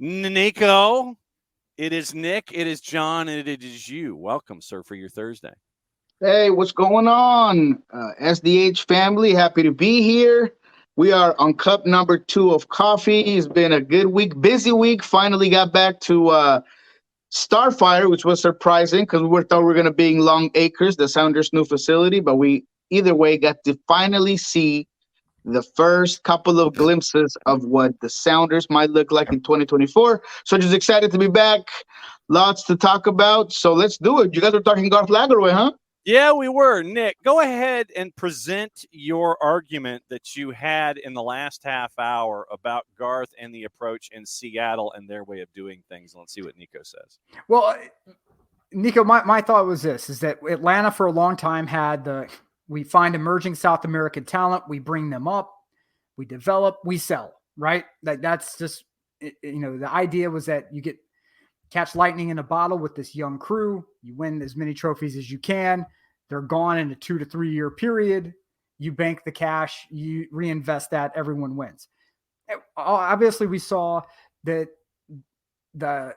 Niko, it is Nick, it is John, and it is you. Welcome, sir, for your Thursday. Hey, what's going on? SDH family, happy to be here. We are on cup number 2 of coffee. It's been a good week, busy week. Finally got back to Starfire, which was surprising because thought we were going to be in Long Acres, the Sounders' new facility. But we either way got to finally see the first couple of glimpses of what the Sounders might look like in 2024. So just excited to be back. Lots to talk about. So let's do it. You guys were talking Garth Lagerway, huh? Yeah, we were. Nick, go ahead and present your argument that you had in the last half hour about Garth and the approach in Seattle and their way of doing things. Let's see what Niko says. Well, Niko, my thought was this, is that Atlanta for a long time had we find emerging South American talent, we bring them up, we develop, we sell, right? That's just, the idea was that you catch lightning in a bottle with this young crew. You win as many trophies as you can. They're gone in a 2 to 3 year period. You bank the cash, you reinvest that, everyone wins. Obviously, we saw that the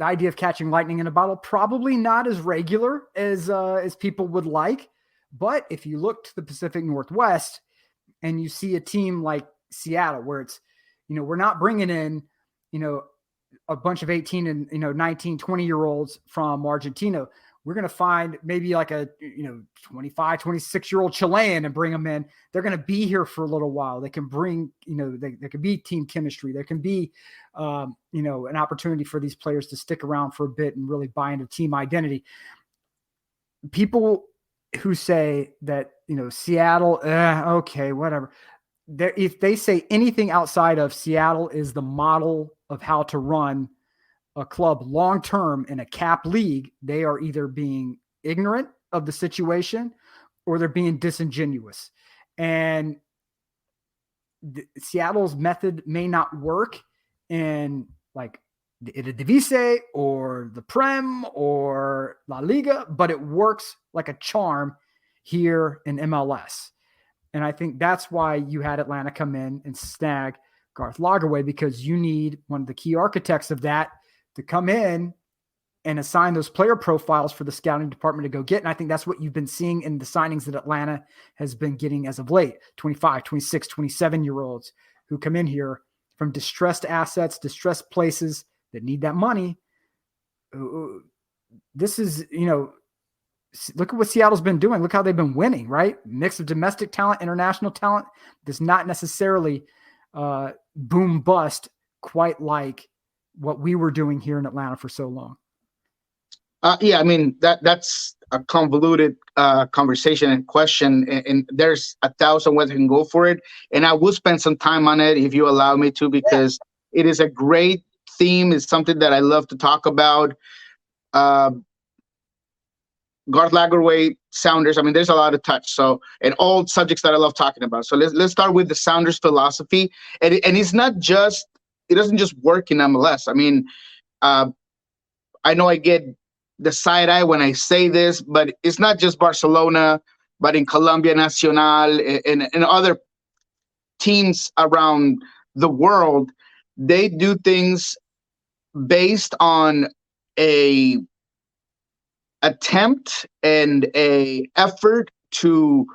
idea of catching lightning in a bottle, probably not as regular as people would like. But if you look to the Pacific Northwest and you see a team like Seattle, where it's, we're not bringing in, a bunch of 18 and 19, 20-year-olds from Argentina. We're going to find maybe like a 25, 26-year-old Chilean and bring them in. They're going to be here for a little while. They can bring, there can be team chemistry. There can be, an opportunity for these players to stick around for a bit and really buy into team identity. People who say that, Seattle, okay, whatever. If they say anything outside of Seattle is the model of how to run a club long-term in a cap league, they are either being ignorant of the situation or they're being disingenuous. And Seattle's method may not work in like the Eredivisie or the Prem or La Liga, but it works like a charm here in MLS. And I think that's why you had Atlanta come in and snag Garth Lagerway, because you need one of the key architects of that to come in and assign those player profiles for the scouting department to go get. And I think that's what you've been seeing in the signings that Atlanta has been getting as of late. 25, 26, 27-year-olds who come in here from distressed assets, distressed places that need that money. This is, look at what Seattle's been doing. Look how they've been winning, right? Mix of domestic talent, international talent does not necessarily boom bust quite like what we were doing here in Atlanta for so long. Yeah, I mean, that's a convoluted conversation and question, and there's 1,000 ways I can go for it. And I will spend some time on it if you allow me to, because it is a great theme. It's something that I love to talk about. Garth Lagerway, Sounders. I mean, there's a lot to touch. So, and all subjects that I love talking about. So let's start with the Sounders philosophy. And it's not just, it doesn't just work in MLS. I mean, I know I get the side eye when I say this, but it's not just Barcelona, but in Colombia Nacional and other teams around the world, they do things based on a attempt and a effort to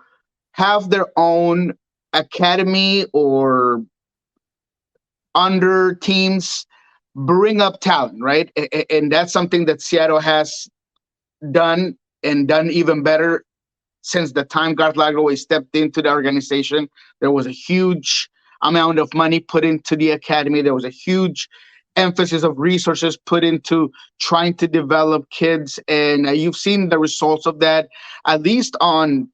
have their own academy or under teams bring up talent, right? And that's something that Seattle has done, and done even better since the time Garth Lagerway stepped into the organization. There was a huge amount of money put into the academy. There was a huge emphasis of resources put into trying to develop kids, and you've seen the results of that, at least on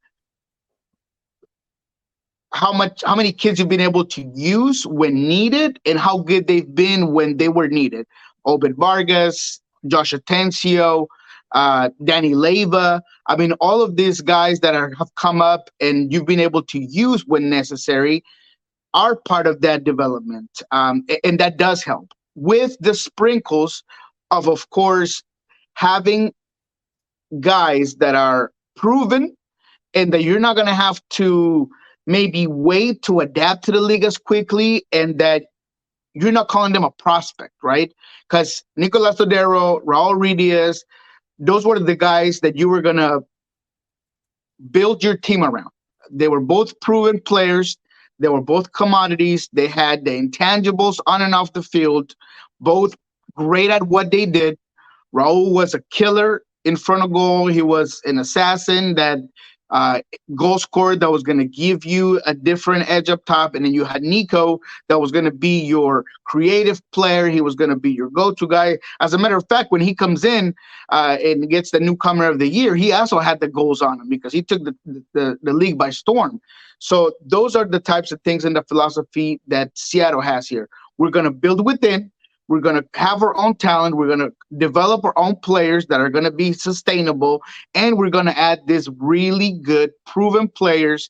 how many kids you've been able to use when needed and how good they've been when they were needed. Obed Vargas, Josh Atencio, Danny Leyva. I mean, all of these guys that have come up and you've been able to use when necessary are part of that development. And that does help, with the sprinkles of course, having guys that are proven and that you're not going to have to maybe wait to adapt to the league as quickly, and that you're not calling them a prospect, right? Because Nicolas Todero, Raul Ruidiaz, those were the guys that you were going to build your team around. They were both proven players. They were both commodities. They had the intangibles on and off the field, both great at what they did. Raul was a killer in front of goal. He was an assassin, that goal scorer that was going to give you a different edge up top. And then you had Niko that was going to be your creative player. He was going to be your go-to guy. As a matter of fact, when he comes in and gets the newcomer of the year, he also had the goals on him because he took the league by storm. So those are the types of things in the philosophy that Seattle has here. We're going to build within. We're going to have our own talent. We're going to develop our own players that are going to be sustainable. And we're going to add these really good, proven players.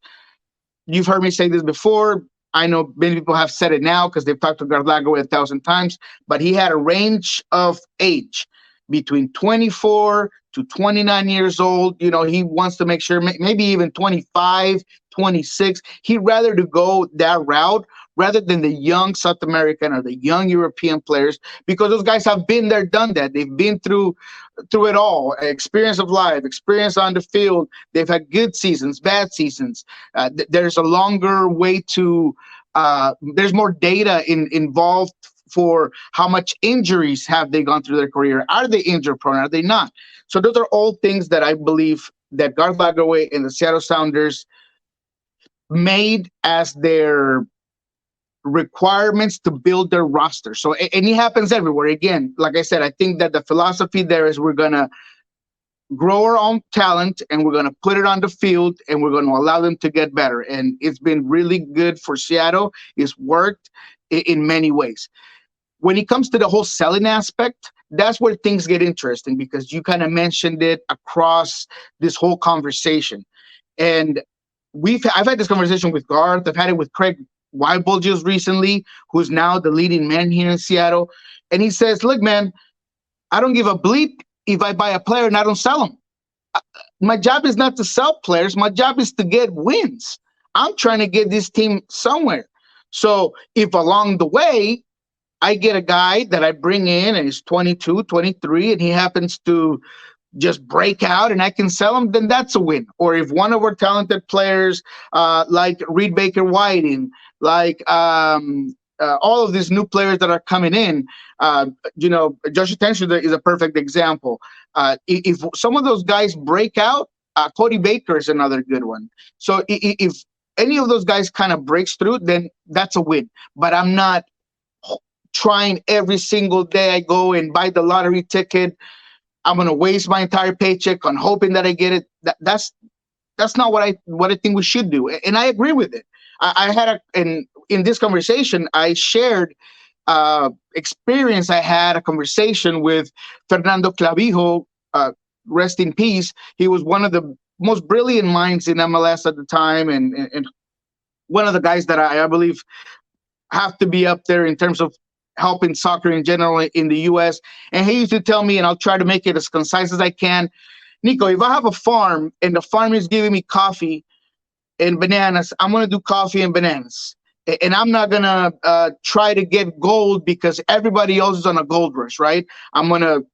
You've heard me say this before. I know many people have said it now because they've talked to Garth Lagerway 1,000 times. But he had a range of age between 24 to 29 years old. You know, he wants to make sure maybe even 25, 26. He'd rather to go that route rather than the young South American or the young European players, because those guys have been there, done that. They've been through it all, experience of life, experience on the field. They've had good seasons, bad seasons. There's a longer way to, there's more data involved for how much injuries have they gone through their career. Are they injury prone? Are they not? So those are all things that I believe that Garth Lagerway and the Seattle Sounders made as their requirements to build their roster. So, and it happens everywhere. Again, like I said, I think that the philosophy there is we're going to grow our own talent and we're going to put it on the field and we're going to allow them to get better. And it's been really good for Seattle. It's worked in many ways. When it comes to the whole selling aspect, that's where things get interesting, because you kind of mentioned it across this whole conversation. And I've had this conversation with Garth. I've had it with Craig Weibull just recently, who's now the leading man here in Seattle. And he says, look, man, I don't give a bleep if I buy a player and I don't sell him. My job is not to sell players. My job is to get wins. I'm trying to get this team somewhere. So if along the way, I get a guy that I bring in and he's 22, 23, and he happens to just break out and I can sell him, then that's a win. Or if one of our talented players like Reed Baker-Whiting, like all of these new players that are coming in, Josh Tension is a perfect example. If some of those guys break out, Cody Baker is another good one. So if any of those guys kind of breaks through, then that's a win. But I'm not trying every single day I go and buy the lottery ticket. I'm going to waste my entire paycheck on hoping that I get it. That's not what I think we should do. And I agree with it. I had in this conversation, I shared experience. I had a conversation with Fernando Clavijo, rest in peace. He was one of the most brilliant minds in MLS at the time, and one of the guys that I believe have to be up there in terms of helping soccer in general in the U.S. And he used to tell me, and I'll try to make it as concise as I can, Niko, if I have a farm and the farm is giving me coffee and bananas, I'm going to do coffee and bananas. And I'm not going to try to get gold because everybody else is on a gold rush, right? I'm going to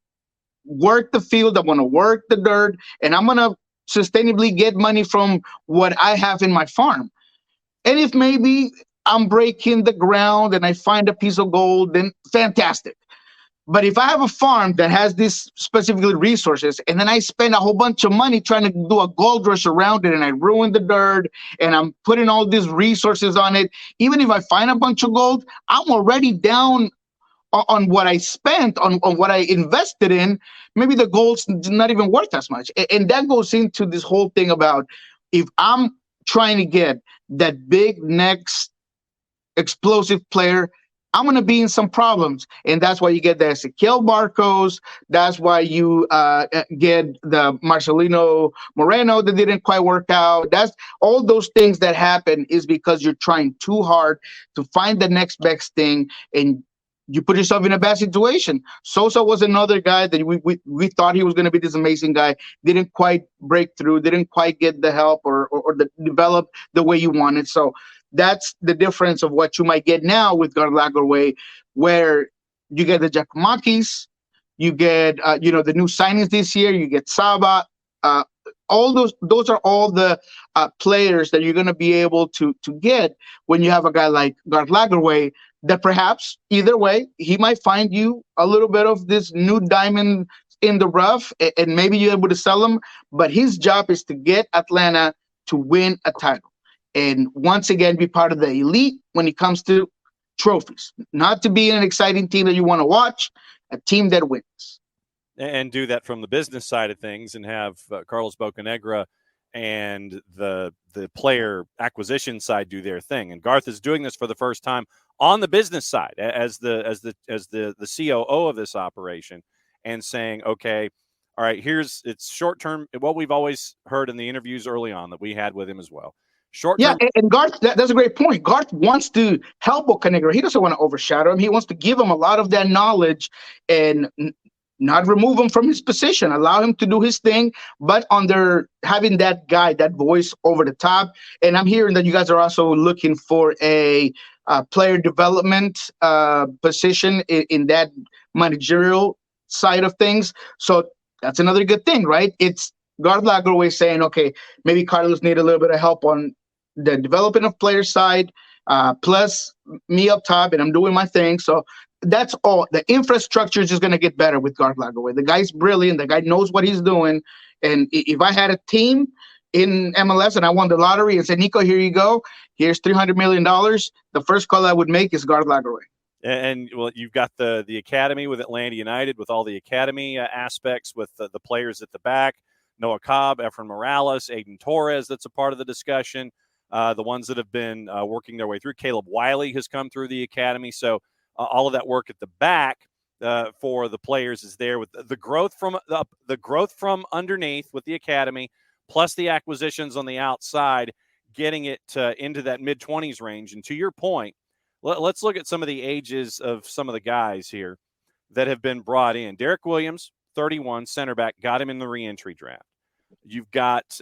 work the field. I'm going to work the dirt. And I'm going to sustainably get money from what I have in my farm. And if maybe I'm breaking the ground and I find a piece of gold, then fantastic. But if I have a farm that has these specifically resources and then I spend a whole bunch of money trying to do a gold rush around it and I ruin the dirt and I'm putting all these resources on it, even if I find a bunch of gold, I'm already down on what I spent, on what I invested in. Maybe the gold's not even worth as much. And that goes into this whole thing about if I'm trying to get that big next explosive player, I'm going to be in some problems. And that's why you get the Ezequiel Barcos. That's why you get the Marcelino Moreno that didn't quite work out. That's all those things that happen is because you're trying too hard to find the next best thing and you put yourself in a bad situation. Sosa was another guy that we thought he was going to be this amazing guy. Didn't quite break through, didn't quite get the help or develop the way you wanted. So that's the difference of what you might get now with Garth Lagerway, where you get the Giacomakis, you get the new signings this year, you get Saba, all those are all the players that you're going to be able to get when you have a guy like Garth Lagerway, that perhaps either way he might find you a little bit of this new diamond in the rough, and maybe you're able to sell him. But his job is to get Atlanta to win a title, and once again be part of the elite when it comes to trophies, not to be an exciting team that you want to watch, a team that wins. And do that from the business side of things, and have Carlos Bocanegra and the player acquisition side do their thing. And Garth is doing this for the first time on the business side as the COO of this operation, and saying, okay, all right, it's short term. What we've always heard in the interviews early on that we had with him as well. Short term. Yeah, and Garth, that's a great point. Garth wants to help Bocanegra. He doesn't want to overshadow him. He wants to give him a lot of that knowledge and not remove him from his position, allow him to do his thing, but having that guy, that voice over the top. And I'm hearing that you guys are also looking for a player development position in that managerial side of things. So that's another good thing, right? It's Garth Lagerway saying, okay, maybe Carlos need a little bit of help on the development of player side, plus me up top, and I'm doing my thing. So that's all. The infrastructure is just going to get better with Garth Lagerway. The guy's brilliant. The guy knows what he's doing. And if I had a team in MLS and I won the lottery and said, Niko, here you go, here's $300 million, the first call I would make is Garth Lagerway. And well, you've got the academy with Atlanta United, with all the academy aspects, with the players at the back, Noah Cobb, Efren Morales, Aiden Torres, that's a part of the discussion. The ones that have been working their way through. Caleb Wiley has come through the academy. So all of that work at the back for the players is there, with the growth from underneath with the academy, plus the acquisitions on the outside, getting it into that mid-20s range. And to your point, let's look at some of the ages of some of the guys here that have been brought in. Derek Williams, 31, center back, got him in the re-entry draft. You've got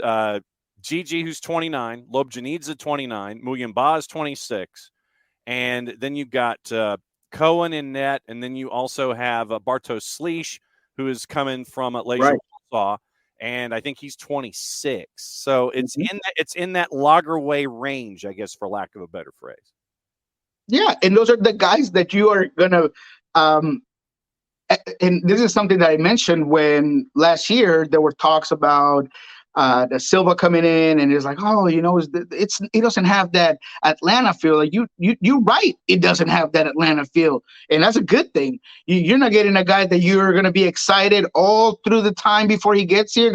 Gigi, who's 29, Lob Janidze, 29, Muyumba is 26, and then you've got Cohen in net, and then you also have Bartosz Slisz, who is coming from Legia Warsaw, and I think he's 26. So it's in that Lagerway range, I guess, for lack of a better phrase. Yeah, and those are the guys that you are gonna. And this is something that I mentioned when last year there were talks about the Silva coming in, and it's like, oh, it doesn't have that Atlanta feel. Like you're right, it doesn't have that Atlanta feel, and that's a good thing. You're not getting a guy that you're going to be excited all through the time before he gets here,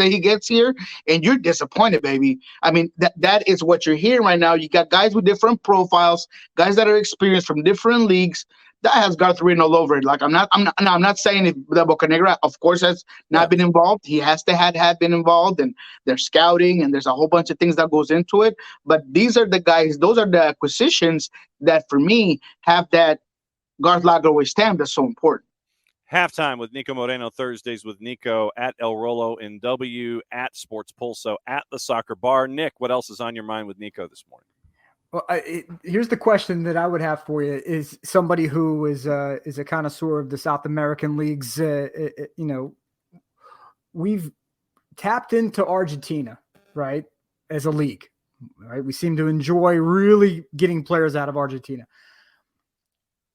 and you're disappointed, baby. I mean, that is what you're hearing right now. You got guys with different profiles, guys that are experienced from different leagues. That has Garth written all over it. Like I'm not saying if the Bocanegra, of course, has not been involved. He has to have been involved, and they're scouting, and there's a whole bunch of things that goes into it. But these are the guys. Those are the acquisitions that, for me, have that Garth Lagerway stamp that's so important. Halftime with Niko Moreno, Thursdays with Niko, at El Rolo in W, at Sports Pulso, at the Soccer Bar. Nick, what else is on your mind with Niko this morning? Well, here's the question that I would have for you: is somebody who is a connoisseur of the South American leagues. We've tapped into Argentina, right, as a league. Right, we seem to enjoy really getting players out of Argentina.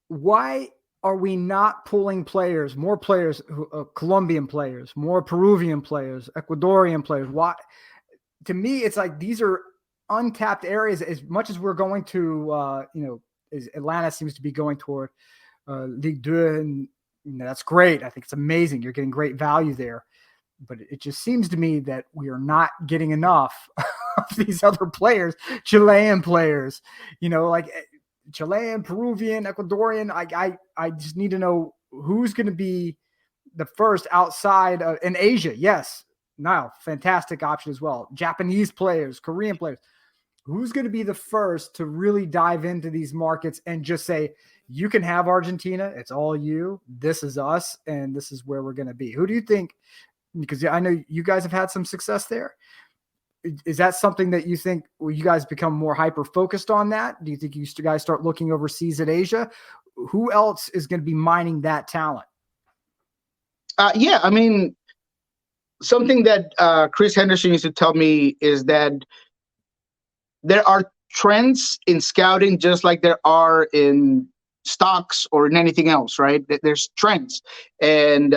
Why are we not pulling players, more players, Colombian players, more Peruvian players, Ecuadorian players? Why? To me, it's like these are untapped areas. As much as we're going to, as Atlanta seems to be going toward Ligue 2, and that's great. I think it's amazing. You're getting great value there. But it just seems to me that we are not getting enough of these other players, Chilean players, like Chilean, Peruvian, Ecuadorian. I just need to know who's going to be the first outside in Asia. Yes. Now, fantastic option as well. Japanese players, Korean players. Who's going to be the first to really dive into these markets and just say, you can have Argentina. It's all you. This is us. And this is where we're going to be. Who do you think? Because I know you guys have had some success there. is that something that you think will you guys become more hyper focused on that? Do you think you guys start looking overseas at Asia? Who else is going to be mining that talent? Yeah, I mean, something that Chris Henderson used to tell me is that there are trends in scouting just like there are in stocks or in anything else, right? There's trends. And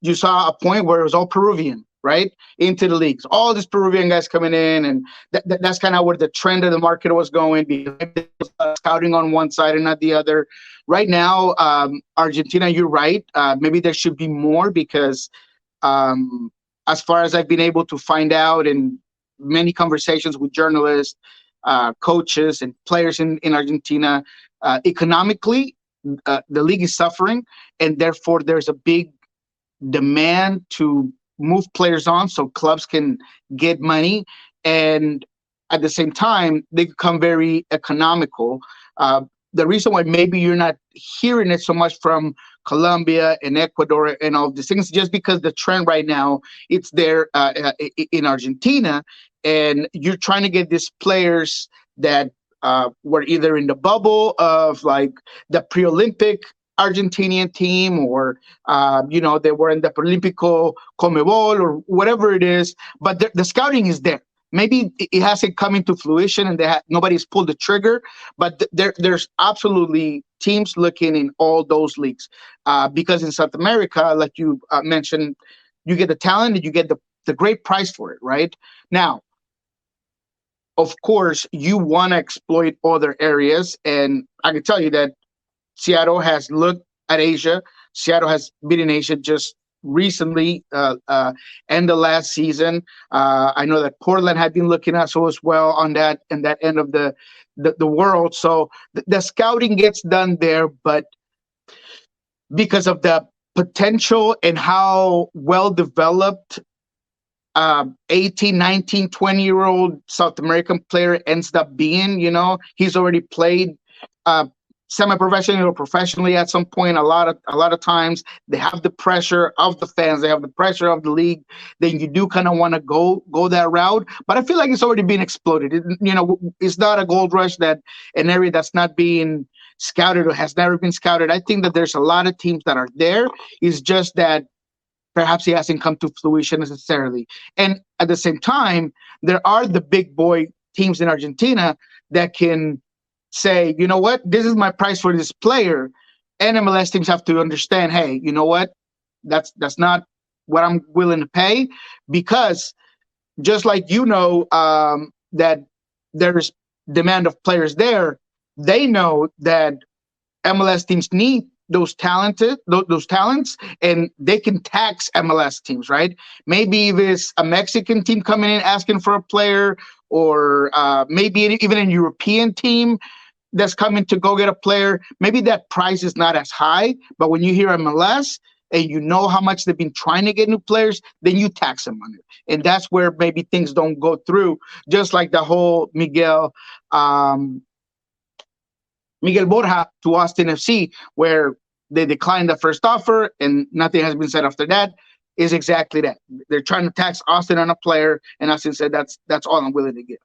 you saw a point where it was all Peruvian, right? Into the leagues. All these Peruvian guys coming in. And that's kind of where the trend of the market was going, because scouting on one side and not the other. Right now, Argentina, you're right. Maybe there should be more because as far as I've been able to find out in many conversations with journalists, coaches and players in Argentina, economically, the league is suffering, and therefore there's a big demand to move players on so clubs can get money, and at the same time they become very economical. The reason why maybe you're not hearing it so much from Colombia and Ecuador and all of these things, just because the trend right now, it's there in Argentina, and you're trying to get these players that were either in the bubble of like the pre-Olympic Argentinian team, or they were in the Preolímpico Comebol or whatever it is, but the scouting is there. Maybe it hasn't come into fruition and nobody's pulled the trigger, but there's absolutely teams looking in all those leagues, because in South America, like you mentioned, you get the talent and you get the great price for it, right? Now, of course, you want to exploit other areas, and I can tell you that Seattle has looked at Asia. Seattle has been in Asia just recently, and the last season. I know that Portland had been looking at so as well on that and that end of the world. So the scouting gets done there, but because of the potential and how well developed 18, 19, 20-year-old South American player ends up being, he's already played semi-professionally or professionally at some point. A lot of times they have the pressure of the fans, they have the pressure of the league. Then you do kind of want to go that route, but I feel like it's already been exploded. It's not a gold rush, that an area that's not being scouted or has never been scouted. I think that there's a lot of teams that are there. It's just that perhaps it hasn't come to fruition necessarily. And at the same time, there are the big boy teams in Argentina that can say, you know what, this is my price for this player. And MLS teams have to understand, hey, you know what, that's not what I'm willing to pay, because just like that there's demand of players there, they know that MLS teams need those talents, and they can tax MLS teams, right? Maybe if it's a Mexican team coming in asking for a player, or maybe even a European team that's coming to go get a player, maybe that price is not as high. But when you hear MLS and you know how much they've been trying to get new players, then you tax them on it. And that's where maybe things don't go through, just like the whole Miguel Borja to Austin FC, where they declined the first offer and nothing has been said after that, is exactly that. They're trying to tax Austin on a player, and Austin said, that's all I'm willing to give.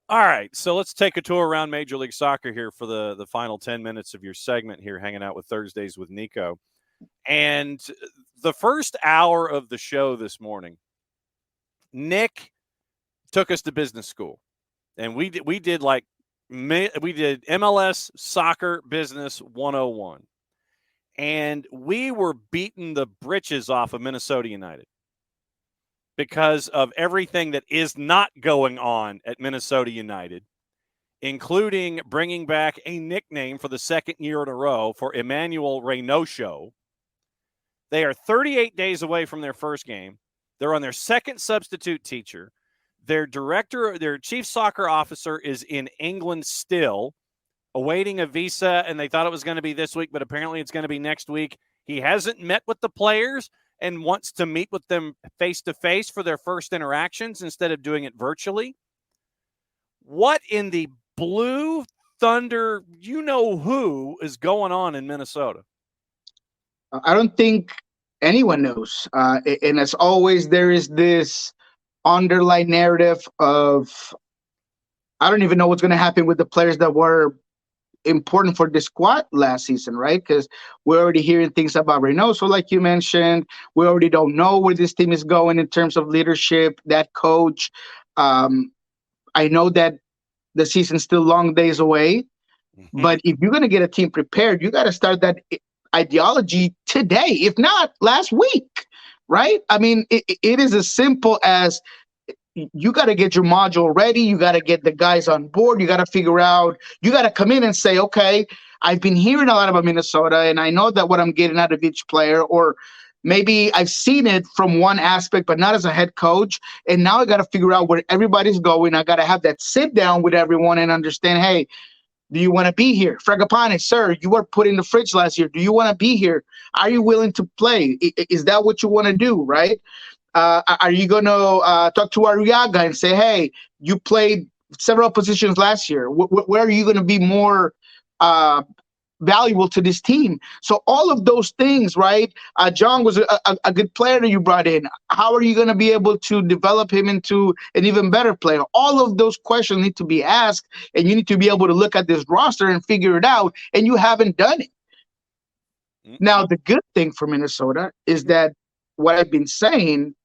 All right, so let's take a tour around Major League Soccer here for the final 10 minutes of your segment here, hanging out with Thursdays with Niko. And the first hour of the show this morning, Nick took us to business school, and we did MLS Soccer Business 101, and we were beating the britches off of Minnesota United because of everything that is not going on at Minnesota United, including bringing back a nickname for the second year in a row for Emmanuel Reynoso. They are 38 days away from their first game. They're on their second substitute teacher. Their chief soccer officer is in England still, awaiting a visa, and they thought it was going to be this week, but apparently it's going to be next week. He hasn't met with the players and wants to meet with them face-to-face for their first interactions instead of doing it virtually. What in the blue thunder, who is going on in Minnesota? I don't think anyone knows. And as always, there is this underlying narrative of I don't even know what's going to happen with the players that were important for the squad last season, right? Because we're already hearing things about Reynoso, like you mentioned. We already don't know where this team is going in terms of leadership, that coach. I know that the season's still long days away, but if you're going to get a team prepared, you got to start that ideology today, if not last week, right? I mean, it is as simple as you got to get your module ready. You got to get the guys on board. You got to figure out, you got to come in and say, okay, I've been hearing a lot about Minnesota and I know that what I'm getting out of each player, or maybe I've seen it from one aspect, but not as a head coach. And now I got to figure out where everybody's going. I got to have that sit down with everyone and understand, hey, do you want to be here? Fragapane, sir, you were put in the fridge last year. Do you want to be here? Are you willing to play? Is that what you want to do, right? Are you going to talk to Arriaga and say, hey, you played several positions last year. Where are you going to be more valuable to this team? So all of those things, right? John was a good player that you brought in. How are you going to be able to develop him into an even better player? All of those questions need to be asked, and you need to be able to look at this roster and figure it out, and you haven't done it. Mm-hmm. Now, the good thing for Minnesota is that what I've been saying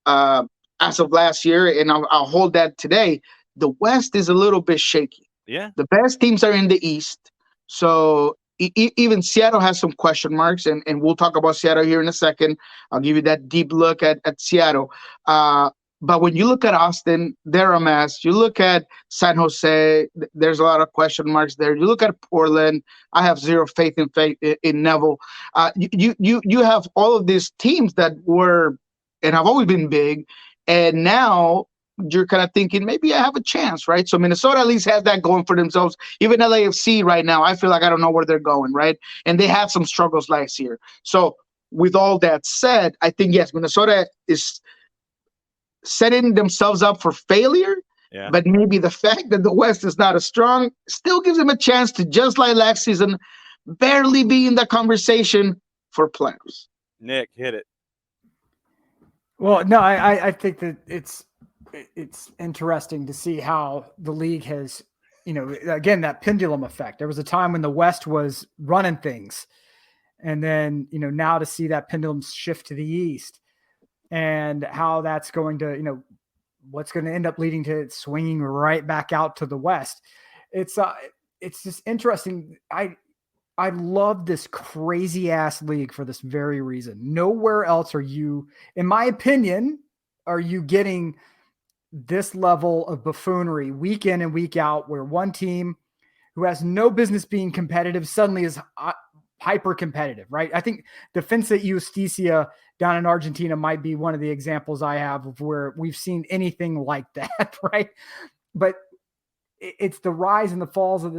as of last year, and I'll hold that today, the West is a little bit shaky. Yeah. The best teams are in the East. So even Seattle has some question marks, and we'll talk about Seattle here in a second. I'll give you that deep look at Seattle. But when you look at Austin, they're a mess. You look at San Jose, there's a lot of question marks there. You look at Portland, I have zero faith in Neville. You have all of these teams that were and have always been big, and now you're kind of thinking maybe I have a chance, right? So Minnesota at least has that going for themselves. Even LAFC right now, I feel like I don't know where they're going, right? And they had some struggles last year. So with all that said, I think, yes, Minnesota is setting themselves up for failure, but maybe the fact that the West is not as strong still gives them a chance to, just like last season, barely be in the conversation for playoffs. Nick, hit it. Well, no, I think that it's interesting to see how the league has, again, that pendulum effect. There was a time when the West was running things, and then, now to see that pendulum shift to the East, and how that's going to, what's going to end up leading to it swinging right back out to the West. It's just interesting. I love this crazy ass league for this very reason. Nowhere else are you, in my opinion, are you getting this level of buffoonery week in and week out, where one team who has no business being competitive suddenly is hyper competitive, right? I think Defensa y Justicia down in Argentina might be one of the examples I have of where we've seen anything like that, right? But it's the rise and the falls of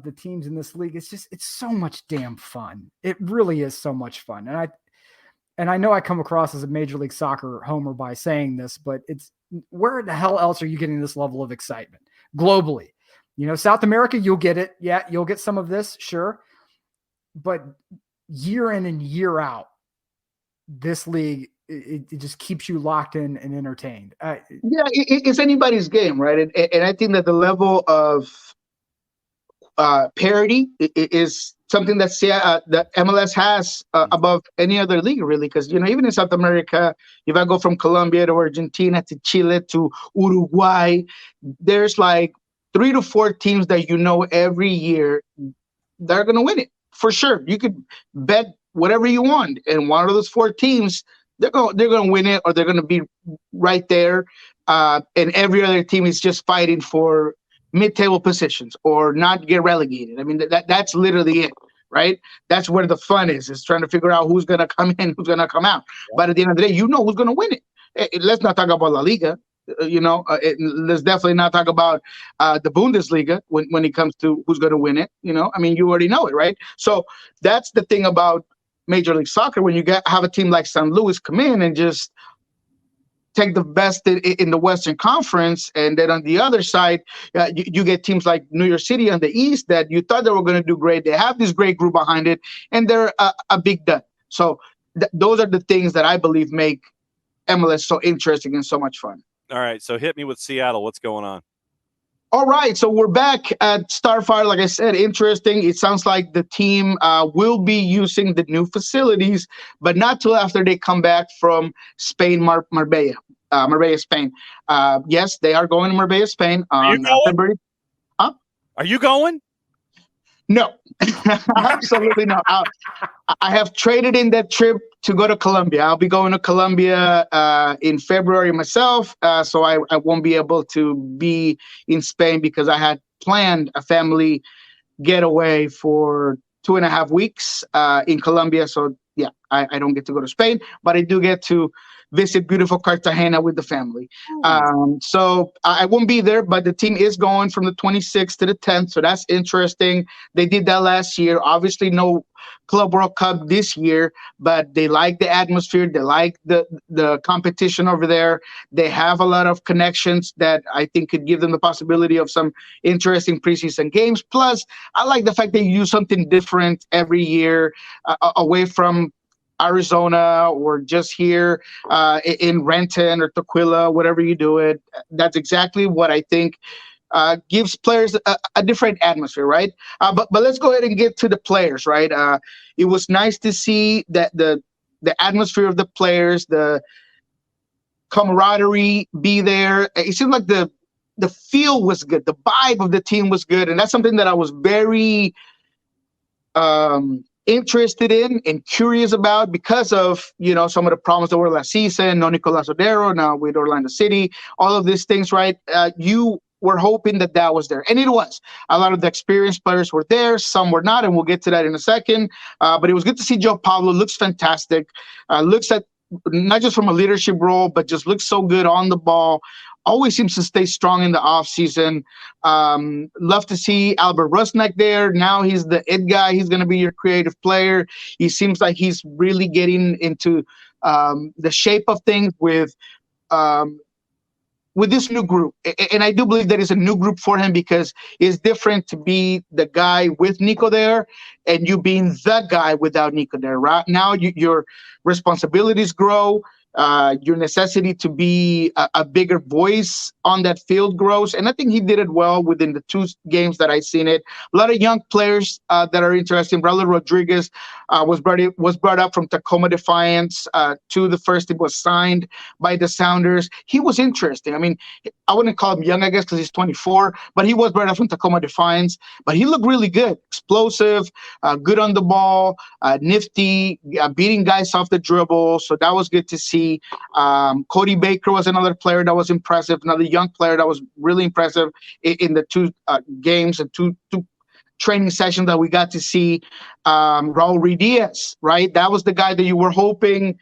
the teams in this league. It's so much damn fun. It really is so much fun. And I know I come across as a Major League Soccer homer by saying this, but it's, where the hell else are you getting this level of excitement globally? South America, you'll get it. Yeah, you'll get some of this, sure. But year in and year out, this league, it just keeps you locked in and entertained. It's anybody's game, right? And I think that the level of parity is something that that MLS has above any other league, really. Because, even in South America, if I go from Colombia to Argentina to Chile to Uruguay, there's like 3 to 4 teams that every year they're going to win it. For sure. You could bet whatever you want. And one of those 4 teams, they're going to win it, or they're going to be right there. And every other team is just fighting for mid-table positions or not get relegated. I mean, that's literally it, right? That's where the fun is trying to figure out who's going to come in, who's going to come out. But at the end of the day, who's going to win it. Let's not talk about La Liga. Let's definitely not talk about the Bundesliga when it comes to who's going to win it. I mean, you already know it, right? So that's the thing about Major League Soccer, when you have a team like St. Louis come in and just take the best in the Western Conference, and then on the other side, you get teams like New York City on the East that you thought they were going to do great. They have this great group behind it, and they're a big dud. So those are the things that I believe make MLS so interesting and so much fun. All right, so hit me with Seattle. What's going on? All right, so we're back at Starfire. Like I said, interesting. It sounds like the team will be using the new facilities, but not till after they come back from Spain, Marbella, Spain. Yes, they are going to Marbella, Spain on February. Huh? Are you going? No, absolutely not. I have traded in that trip to go to Colombia. I'll be going to Colombia in February myself, so I won't be able to be in Spain because I had planned a family getaway for 2.5 weeks in Colombia. So, yeah, I don't get to go to Spain, but I do get to visit beautiful Cartagena with the family. So I won't be there, but the team is going from the 26th to the 10th. So that's interesting. They did that last year. Obviously, no Club World Cup this year, but they like the atmosphere. They like the competition over there. They have a lot of connections that I think could give them the possibility of some interesting preseason games. Plus, I like the fact that you do something different every year away from Arizona or just here in Renton or Tequila, whatever you do it. That's exactly what I think gives players a different atmosphere, right? But let's go ahead and get to the players, right? It was nice to see that the atmosphere of the players, the camaraderie be there. It seemed like the feel was good. The vibe of the team was good. And that's something that I was very interested in and curious about because of, some of the problems that were last season. No Nicolas Odero, now with Orlando City, all of these things, right? You were hoping that was there. And it was. A lot of the experienced players were there. Some were not, and we'll get to that in a second. But it was good to see Joe Pablo. Looks fantastic. Looks at not just from a leadership role, but just looks so good on the ball. Always seems to stay strong in the offseason. Love to see Albert Rusnak there. Now he's the it guy. He's going to be your creative player. He seems like he's really getting into the shape of things with this new group. And I do believe that it's a new group for him because it's different to be the guy with Niko there and you being the guy without Niko there. Right now, your responsibilities grow. Your necessity to be a bigger voice on that field grows. And I think he did it well within the 2 games that I've seen it. A lot of young players that are interesting. Raul Rodriguez was brought up from Tacoma Defiance to the first team, was signed by the Sounders. He was interesting. I mean, I wouldn't call him young, I guess, because he's 24, but he was brought up from Tacoma Defiance. But he looked really good, explosive, good on the ball, nifty, beating guys off the dribble. So that was good to see. Cody Baker was another player that was impressive, another young player that was really impressive in the 2 games and two training sessions that we got to see. Raul Ruidiaz, right? That was the guy that you were hoping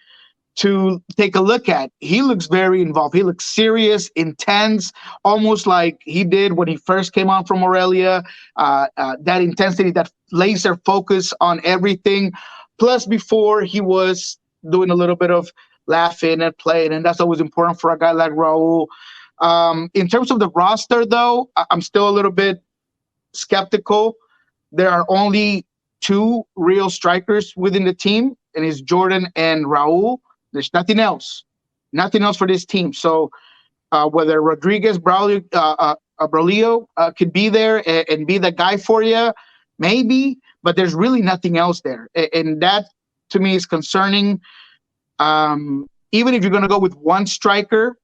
to take a look at. He looks very involved. He looks serious, intense, almost like he did when he first came on from Morelia. That intensity, that laser focus on everything. Plus, before he was doing a little bit of laughing and playing, and that's always important for a guy like Raul. In terms of the roster, though, I'm still a little bit skeptical. There are only 2 real strikers within the team, and it's Jordan and Raul. There's nothing else for this team. So whether Rodriguez, Braulio could be there and be the guy for you, maybe, but there's really nothing else there. And that, to me, is concerning. Even if you're going to go with 1 striker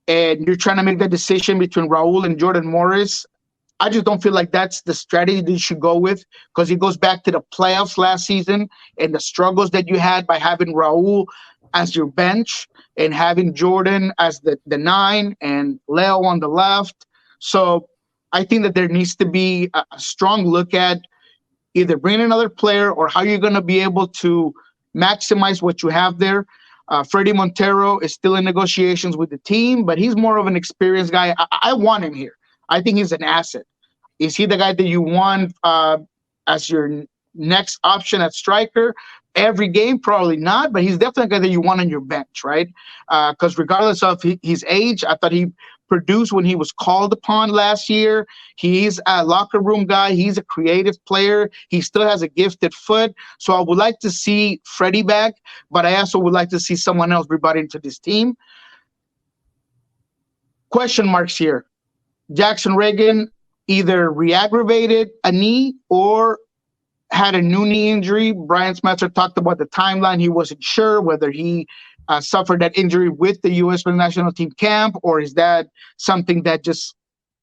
and you're trying to make that decision between Raul and Jordan Morris, I just don't feel like that's the strategy that you should go with, because it goes back to the playoffs last season and the struggles that you had by having Raul as your bench and having Jordan as the 9 and Leo on the left. So I think that there needs to be a strong look at either bringing another player or how you're going to be able to maximize what you have there. Freddie Montero is still in negotiations with the team, but he's more of an experienced guy. I want him here. I think he's an asset. Is he the guy that you want as your next option at striker? Every game, probably not, but he's definitely a guy that you want on your bench, right? Because regardless of his age, I thought he produced when he was called upon last year. He's a locker room guy. He's a creative player. He still has a gifted foot. So I would like to see Freddie back, but I also would like to see someone else be brought into this team. question marks here. Jackson Reagan either re-aggravated a knee or had a new knee injury. Brian Smetzer talked about the timeline. He wasn't sure whether he suffered that injury with the U.S. national team camp, or is that something that just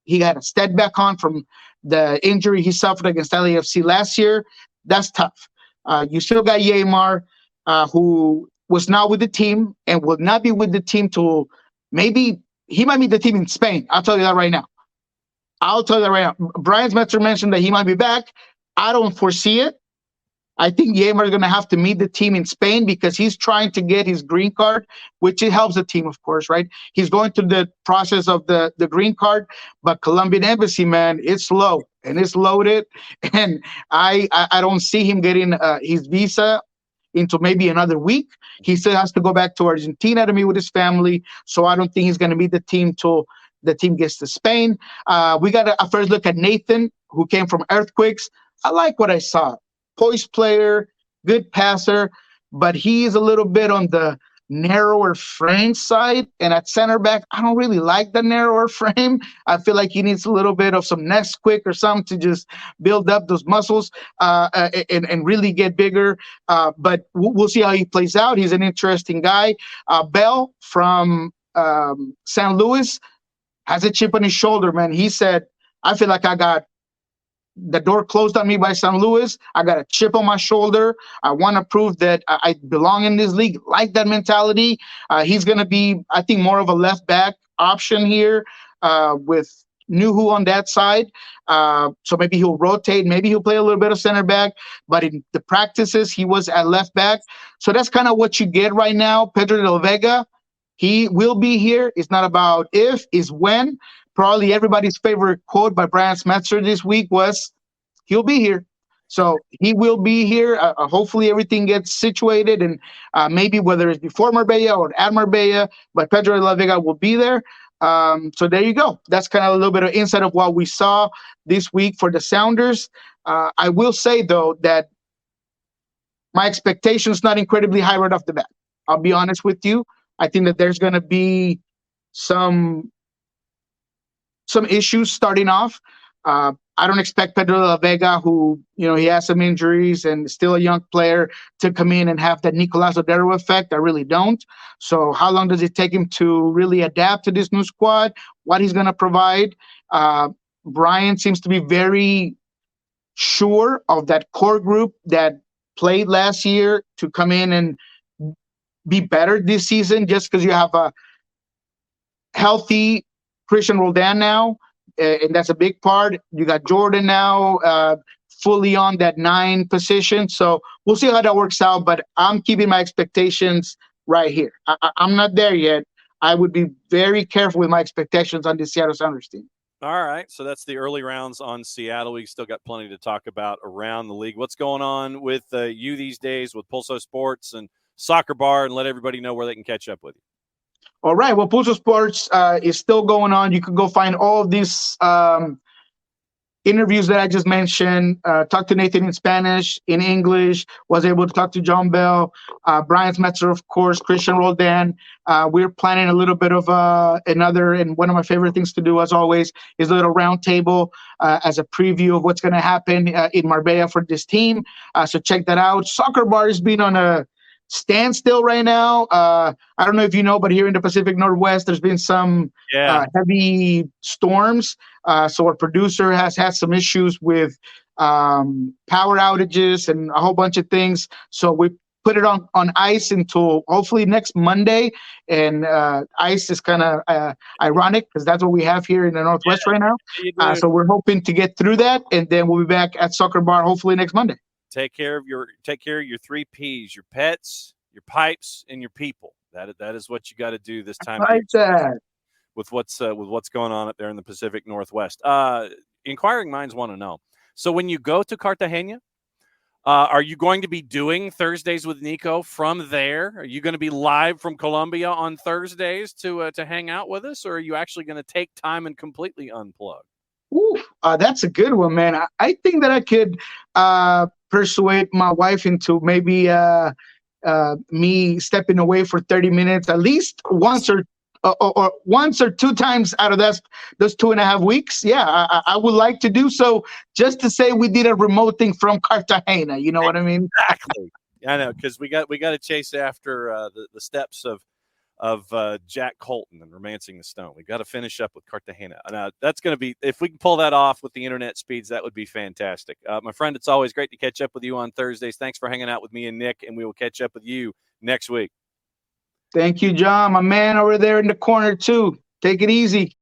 he got a step back on from the injury he suffered against LAFC last year. That's tough. You still got Yeimar, who was not with the team and will not be with the team till maybe he might meet the team in Spain. I'll tell you that right now. Brian Smetzer mentioned that he might be back. I don't foresee it. I think Yeimar is going to have to meet the team in Spain because he's trying to get his green card, which it helps the team, of course, right? He's going through the process of the green card, but Colombian embassy, man, it's slow and it's loaded, and I don't see him getting his visa into maybe another week. He still has to go back to Argentina to meet with his family, so I don't think he's going to meet the team till the team gets to Spain. We got a first look at Nathan, who came from Earthquakes. I like what I saw. Poised player, good passer, but he's a little bit on the narrower frame side. And at center back, I don't really like the narrower frame. I feel like he needs a little bit of some Nesquik or something to just build up those muscles and really get bigger. But we'll see how he plays out. He's an interesting guy. Bell from San Luis has a chip on his shoulder, man. He said, I feel like I got the door closed on me by San Luis. I got a chip on my shoulder. I want to prove that I belong in this league. Like that mentality. He's going to be, I think, more of a left back option here with Nuhu on that side. So maybe he'll rotate. Maybe he'll play a little bit of center back. But in the practices, he was at left back. So that's kind of what you get right now. Pedro Del Vega, he will be here. It's not about if, it's when. Probably everybody's favorite quote by Brian Smetzer this week was, he'll be here. So he will be here. Hopefully everything gets situated, and maybe whether it's before Marbella or at Marbella, but Pedro de la Vega will be there. So there you go. That's kind of a little bit of insight of what we saw this week for the Sounders. I will say, though, that my expectations not incredibly high right off the bat. I'll be honest with you. I think that there's going to be some issues starting off. I don't expect Pedro de la Vega, who, he has some injuries and still a young player, to come in and have that Nicolás Odero effect. I really don't. So how long does it take him to really adapt to this new squad, what he's going to provide? Brian seems to be very sure of that core group that played last year to come in and be better this season, just because you have a healthy Christian Roldan now, and that's a big part. You got Jordan now fully on that 9 position. So we'll see how that works out, but I'm keeping my expectations right here. I'm not there yet. I would be very careful with my expectations on the Seattle Sounders team. All right, so that's the early rounds on Seattle. We still got plenty to talk about around the league. What's going on with you these days with Pulso Sports and Soccer Bar, and let everybody know where they can catch up with you. All right. Well, Pulso Sports is still going on. You can go find all of these interviews that I just mentioned. Talk to Nathan in Spanish, in English. Was able to talk to John Bell, Brian Smetzer, of course, Christian Roldan. We're planning a little bit of another, and one of my favorite things to do, as always, is a little round table as a preview of what's going to happen in Marbella for this team. So check that out. Soccer Bar has been on a standstill right now. I don't know if you know, but here in the Pacific Northwest, there's been some heavy storms. So our producer has had some issues with power outages and a whole bunch of things. So we put it on ice until hopefully next Monday. And ice is kind of ironic because that's what we have here in the Northwest right now. So we're hoping to get through that, and then we'll be back at Soccer Bar hopefully next Monday. Take care of your 3 P's: your pets, your pipes, and your people. That is what you got to do this time. Like that. With what's going on up there in the Pacific Northwest. Inquiring minds want to know. So when you go to Cartagena, are you going to be doing Thursdays with Niko from there? Are you going to be live from Colombia on Thursdays to hang out with us, or are you actually going to take time and completely unplug? Ooh, that's a good one, man. I think that I could persuade my wife into maybe me stepping away for 30 minutes at least once or or once or two times out of those 2.5 weeks. Yeah, I would like to do so, just to say we did a remote thing from Cartagena. You know what I mean? Exactly. I know, because we got to chase after the steps of Jack Colton and Romancing the Stone. We've got to finish up with Cartagena. That's going to be, if we can pull that off with the internet speeds, that would be fantastic. My friend, it's always great to catch up with you on Thursdays. Thanks for hanging out with me and Nick, and we will catch up with you next week. Thank you, John. My man over there in the corner, too. Take it easy.